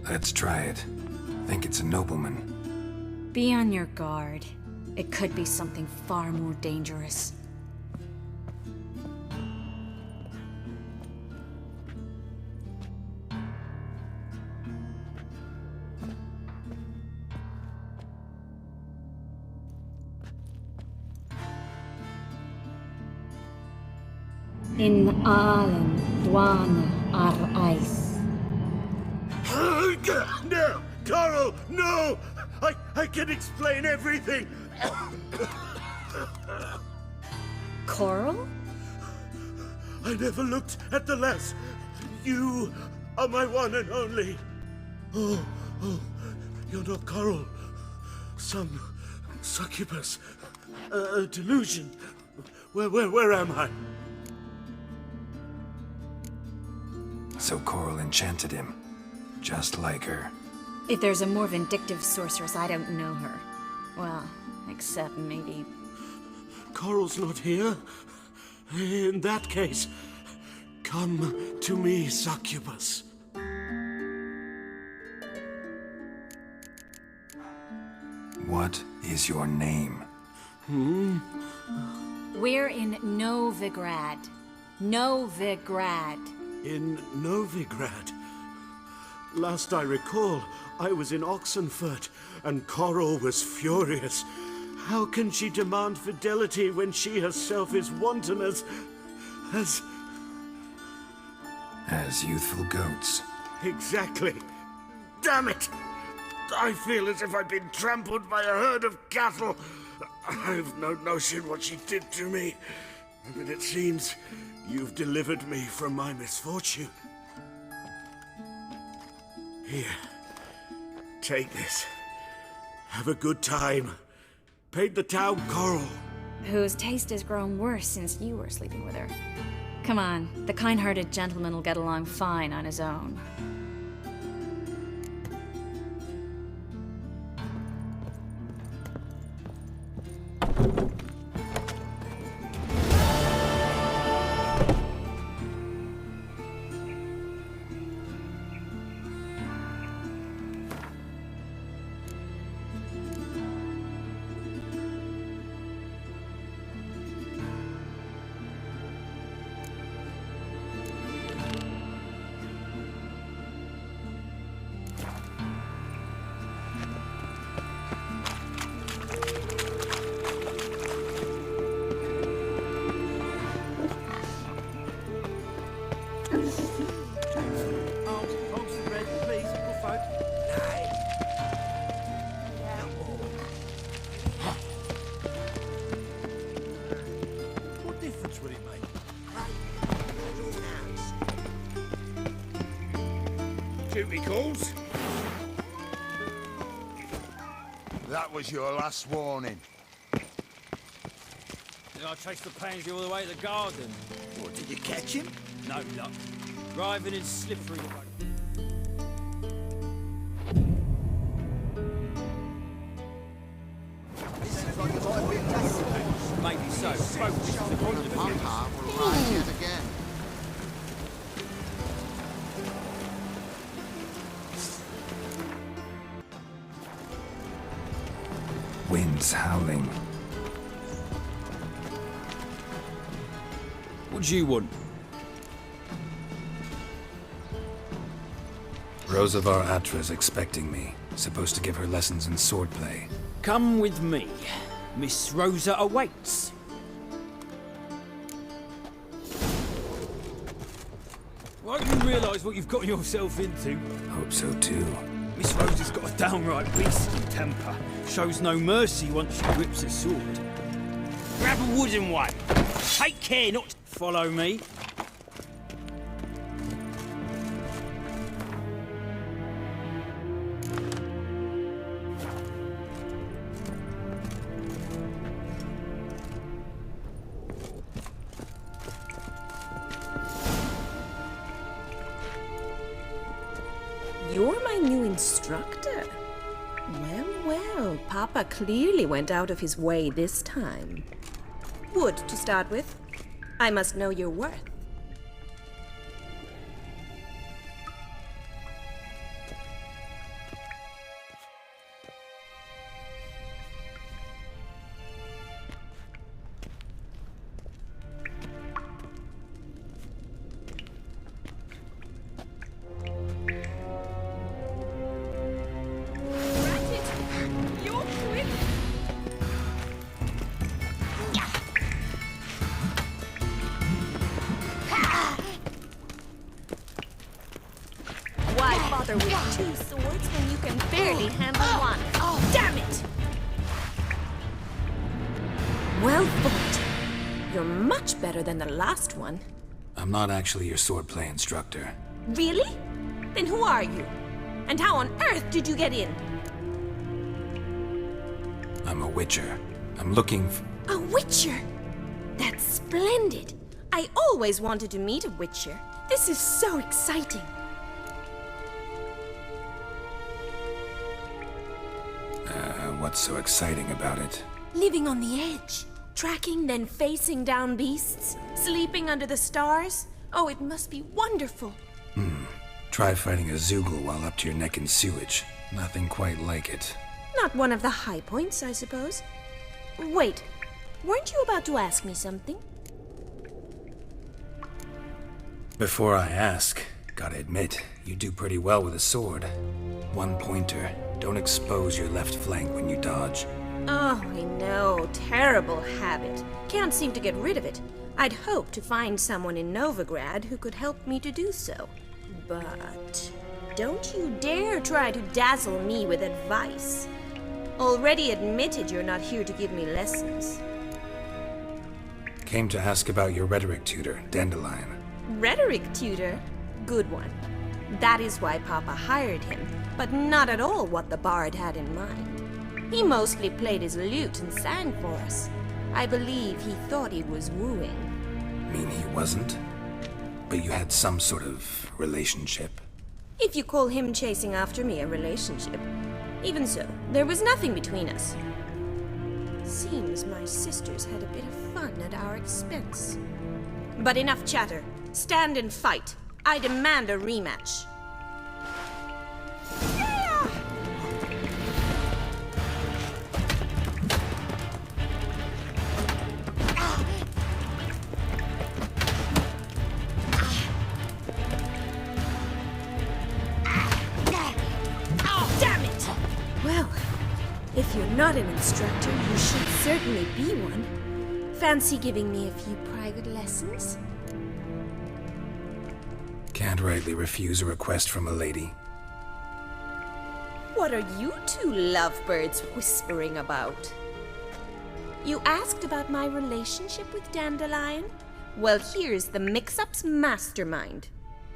Let's try it. Think it's a nobleman. Be on your guard. It could be something far more dangerous. In Allen, Dwana, ar Ice. No! Coral, no! I can explain everything! Coral? I never looked at the lass. You are my one and only. Oh, you're not Coral. Some succubus. A delusion. Where am I? So Coral enchanted him. Just like her. If there's a more vindictive sorceress, I don't know her. Well, except maybe... Coral's not here? In that case, come to me, succubus. What is your name? We're in Novigrad. Novigrad. In Novigrad? Last I recall, I was in Oxenfurt, and Coral was furious. How can she demand fidelity when she herself is wanton as youthful goats. Exactly. Damn it! I feel as if I've been trampled by a herd of cattle. I've no notion what she did to me, but it seems you've delivered me from my misfortune. Here, take this. Have a good time. Paid the town Coral. Whose taste has grown worse since you were sleeping with her. Come on, the kind-hearted gentleman will get along fine on his own. Duty calls. That was your last warning. Then I chased the pansy all the way to the garden. What, did you catch him? No luck. Driving in slippery. Maybe so. Spoke to the point of the Papa will rise yet again. Winds howling. What do you want? Rosavar Atra's expecting me. Supposed to give her lessons in swordplay. Come with me. Miss Rosa awaits. Won't you realise what you've got yourself into? Hope so too. Miss Rosa's got a downright beastly temper. Shows no mercy once she whips a sword. Grab a wooden one. Take care not to follow me. You're my new instructor. Well, Papa clearly went out of his way this time. Wood, to start with. I must know your worth. bother with 2 swords when you can barely handle one? Oh, damn it! Well fought. You're much better than the last one. I'm not actually your swordplay instructor. Really? Then who are you? And how on earth did you get in? I'm a witcher. I'm looking for... A witcher? That's splendid. I always wanted to meet a witcher. This is so exciting. What's so exciting about it? Living on the edge. Tracking, then facing down beasts. Sleeping under the stars. Oh, it must be wonderful. Try fighting a Zoogle while up to your neck in sewage. Nothing quite like it. Not one of the high points, I suppose. Wait, weren't you about to ask me something? Before I ask, gotta admit, you do pretty well with a sword. One pointer. Don't expose your left flank when you dodge. Oh, I know. Terrible habit. Can't seem to get rid of it. I'd hoped to find someone in Novigrad who could help me to do so. But don't you dare try to dazzle me with advice. Already admitted you're not here to give me lessons. Came to ask about your rhetoric tutor, Dandelion. Rhetoric tutor? Good one. That is why Papa hired him, but not at all what the bard had in mind. He mostly played his lute and sang for us. I believe he thought he was wooing. Mean he wasn't? But you had some sort of relationship? If you call him chasing after me a relationship. Even so, there was nothing between us. Seems my sisters had a bit of fun at our expense. But enough chatter. Stand and fight. I demand a rematch. Well, if you're not an instructor, you should certainly be one. Fancy giving me a few private lessons? Can't rightly refuse a request from a lady. What are you two lovebirds whispering about? You asked about my relationship with Dandelion? Well, here's the mix-up's mastermind.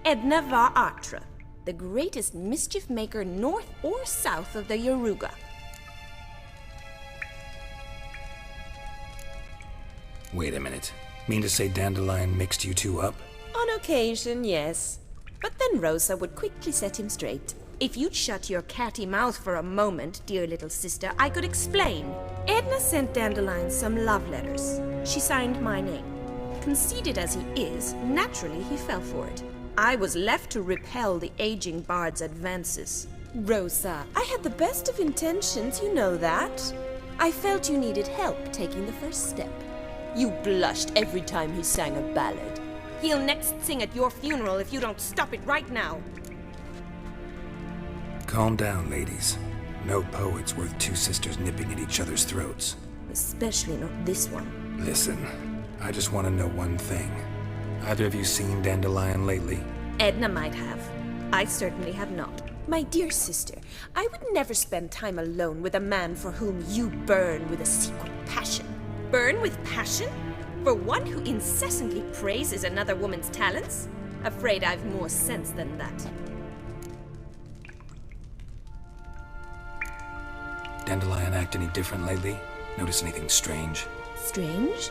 Edna Varatra, the greatest mischief maker north or south of the Yaruga. Wait a minute. Mean to say Dandelion mixed you two up? On occasion, yes. But then Rosa would quickly set him straight. If you'd shut your catty mouth for a moment, dear little sister, I could explain. Edna sent Dandelion some love letters. She signed my name. Conceited as he is, naturally he fell for it. I was left to repel the aging bard's advances. Rosa, I had the best of intentions, you know that. I felt you needed help taking the first step. You blushed every time he sang a ballad. He'll next sing at your funeral if you don't stop it right now. Calm down, ladies. No poet's worth two sisters nipping at each other's throats. Especially not this one. Listen, I just want to know one thing. Either of you seen Dandelion lately? Edna might have. I certainly have not. My dear sister, I would never spend time alone with a man for whom you burn with a secret passion. Burn with passion? For one who incessantly praises another woman's talents? Afraid I've more sense than that. Dandelion act any different lately? Notice anything strange? Strange?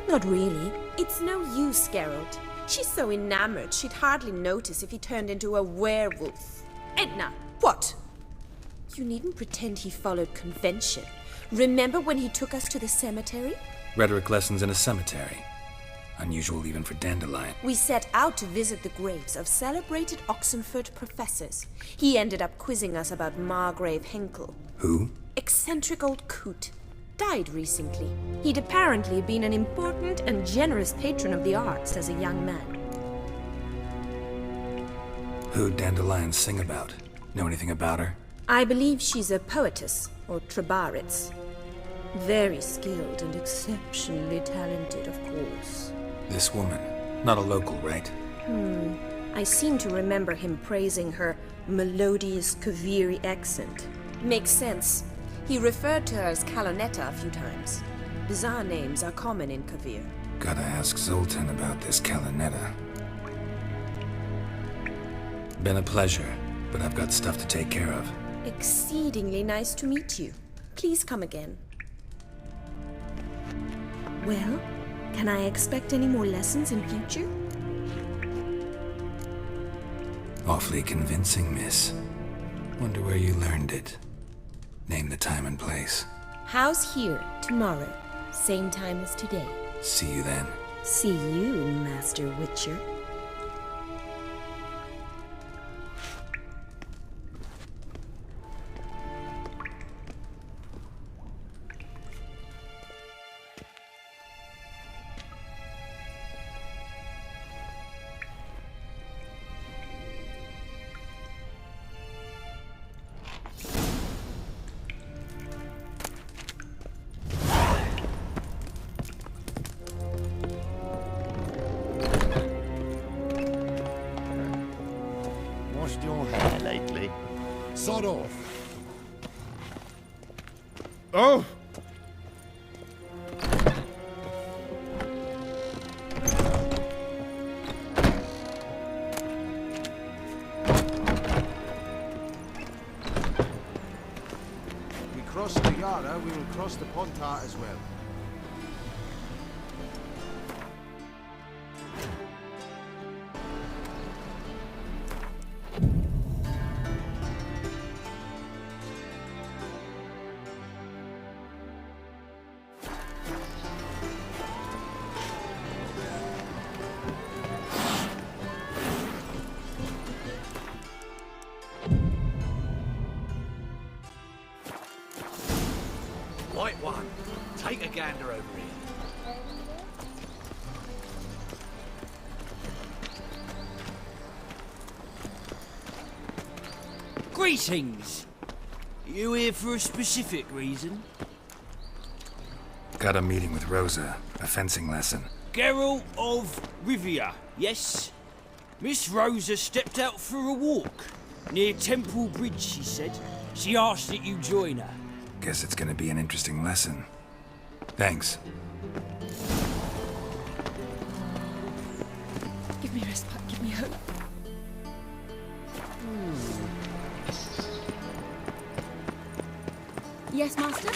Not really. It's no use, Geralt. She's so enamored she'd hardly notice if he turned into a werewolf. Edna! What? You needn't pretend he followed convention. Remember when he took us to the cemetery? Rhetoric lessons in a cemetery. Unusual even for Dandelion. We set out to visit the graves of celebrated Oxenford professors. He ended up quizzing us about Margrave Henkel. Who? Eccentric old coot. Died recently. He'd apparently been an important and generous patron of the arts as a young man. Who'd Dandelion sing about? Know anything about her? I believe she's a poetess, or trabaritz. Very skilled and exceptionally talented, of course. This woman. Not a local, right? I seem to remember him praising her Melodious Kaviri accent. Makes sense. He referred to her as Kalonetta a few times. Bizarre names are common in Kavir. Gotta ask Zoltan about this Kalonetta. Been a pleasure, but I've got stuff to take care of. Exceedingly nice to meet you. Please come again. Well, can I expect any more lessons in future? Awfully convincing, miss. Wonder where you learned it. Name the time and place. House here, tomorrow. Same time as today. See you then. See you, Master Witcher. Washed your hair lately? Sod off. Oh! We cross the Yara, we will cross the Pontar as well. White one, take a gander over here. Greetings! You here for a specific reason? Got a meeting with Rosa, a fencing lesson. Geralt of Rivia, yes? Miss Rosa stepped out for a walk. Near Temple Bridge, she said. She asked that you join her. Guess it's gonna be an interesting lesson. Thanks. Give me respite, give me hope. Yes, Master?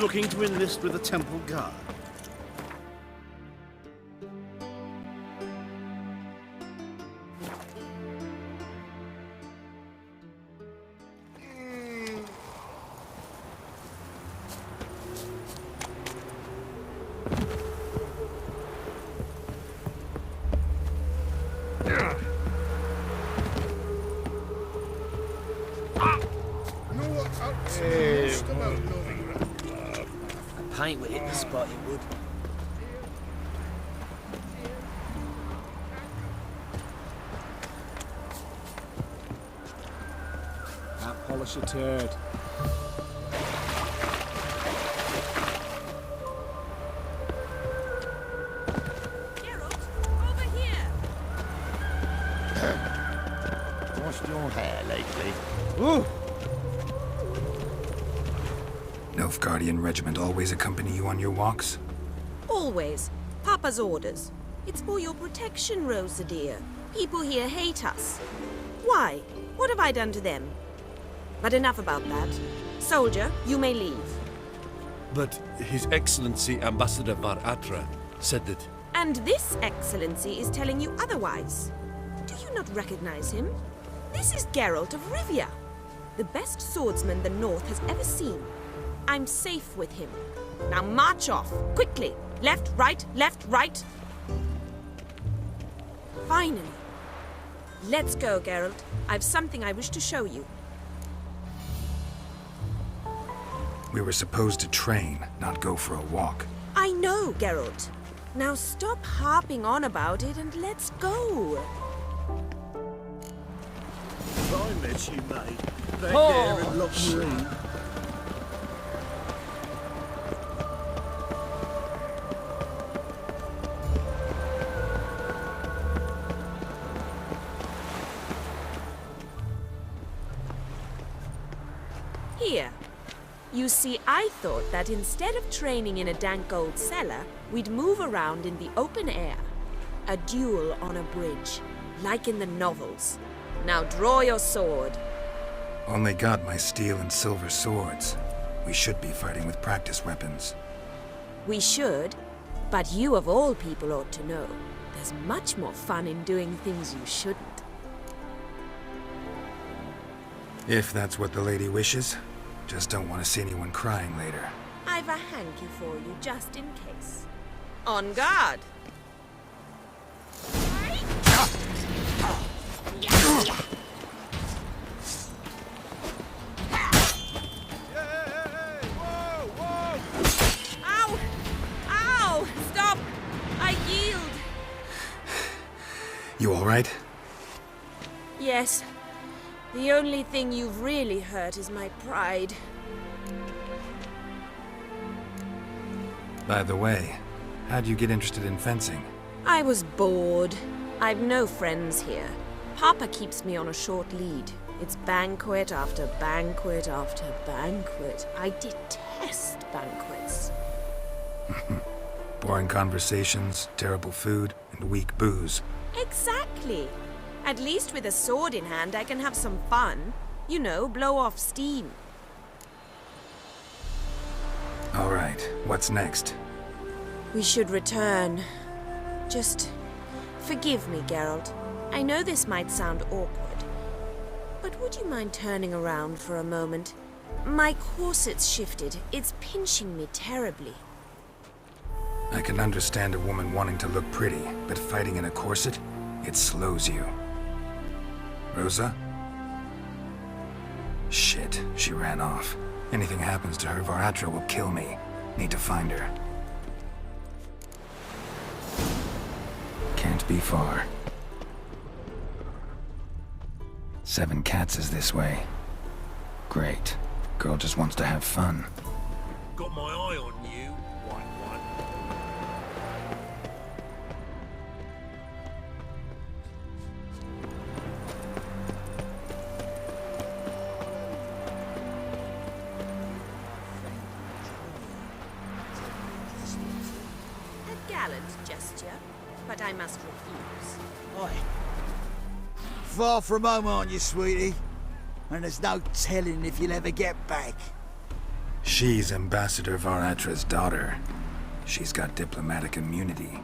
Looking to enlist with the Temple Guard. A paint would hit the spot, it would. Can't polish a turd. Geralt, over here! Washed your hair lately? Ooh! Nilfgaardian regiment always accompany you on your walks? Always. Papa's orders. It's for your protection, Rosa dear. People here hate us. Why? What have I done to them? But enough about that. Soldier, you may leave. But His Excellency Ambassador Var Atra said that... And this excellency is telling you otherwise. Do you not recognize him? This is Geralt of Rivia, the best swordsman the North has ever seen. I'm safe with him. Now march off, quickly. Left, right, left, right. Finally. Let's go, Geralt. I've something I wish to show you. We were supposed to train, not go for a walk. I know, Geralt. Now stop harping on about it and let's go. I met you, mate. Back there in Loch Marine. Here. You see, I thought that instead of training in a dank old cellar, we'd move around in the open air. A duel on a bridge, like in the novels. Now draw your sword. Only got my steel and silver swords. We should be fighting with practice weapons. We should, but you of all people ought to know. There's much more fun in doing things you shouldn't. If that's what the lady wishes. Just don't want to see anyone crying later. I've a hanky for you, just in case. On guard! Ow! Ow! Stop! I yield! You all right? Yes. The only thing you've really hurt is my pride. By the way, how'd you get interested in fencing? I was bored. I've no friends here. Papa keeps me on a short lead. It's banquet after banquet after banquet. I detest banquets. Boring conversations, terrible food, and weak booze. Exactly. At least with a sword in hand, I can have some fun. You know, blow off steam. All right, what's next? We should return. Just forgive me, Geralt. I know this might sound awkward, but would you mind turning around for a moment? My corset's shifted. It's pinching me terribly. I can understand a woman wanting to look pretty, but fighting in a corset, it slows you. Rosa? Shit, she ran off. Anything happens to her, Varatra will kill me. Need to find her. Can't be far. 7 Cats is this way. Great. Girl just wants to have fun. Got my eye on you, white one. A gallant gesture, but I must refuse. Oi. Far from home, aren't you, sweetie? And there's no telling if you'll ever get back. She's Ambassador Varatra's daughter. She's got diplomatic immunity.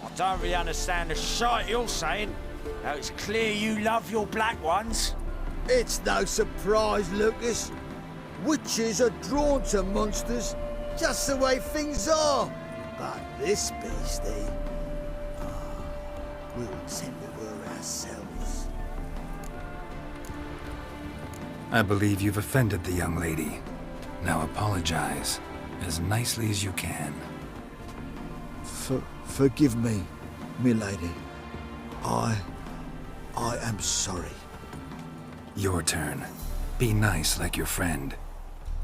I don't really understand the shite you're saying. Now it's clear you love your black ones. It's no surprise, Lucas. Witches are drawn to monsters, just the way things are. But this beastie, we'll tend to her ourselves. I believe you've offended the young lady. Now apologize, as nicely as you can. Forgive me, milady. I am sorry. Your turn. Be nice like your friend.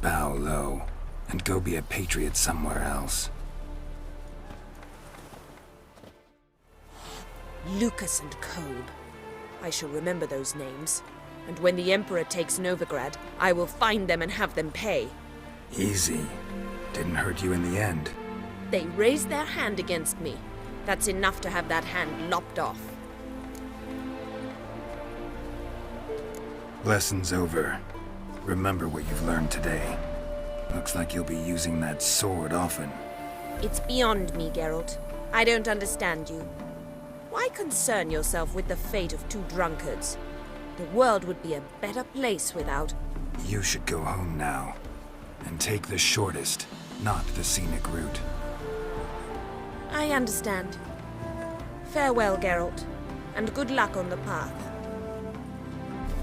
Bow low, and go be a patriot somewhere else. Lucas and Kolb. I shall remember those names. And when the Emperor takes Novigrad, I will find them and have them pay. Easy. Didn't hurt you in the end. They raised their hand against me. That's enough to have that hand lopped off. Lesson's over. Remember what you've learned today. Looks like you'll be using that sword often. It's beyond me, Geralt. I don't understand you. Why concern yourself with the fate of 2 drunkards? The world would be a better place without... You should go home now. And take the shortest, not the scenic route. I understand. Farewell, Geralt, and good luck on the path.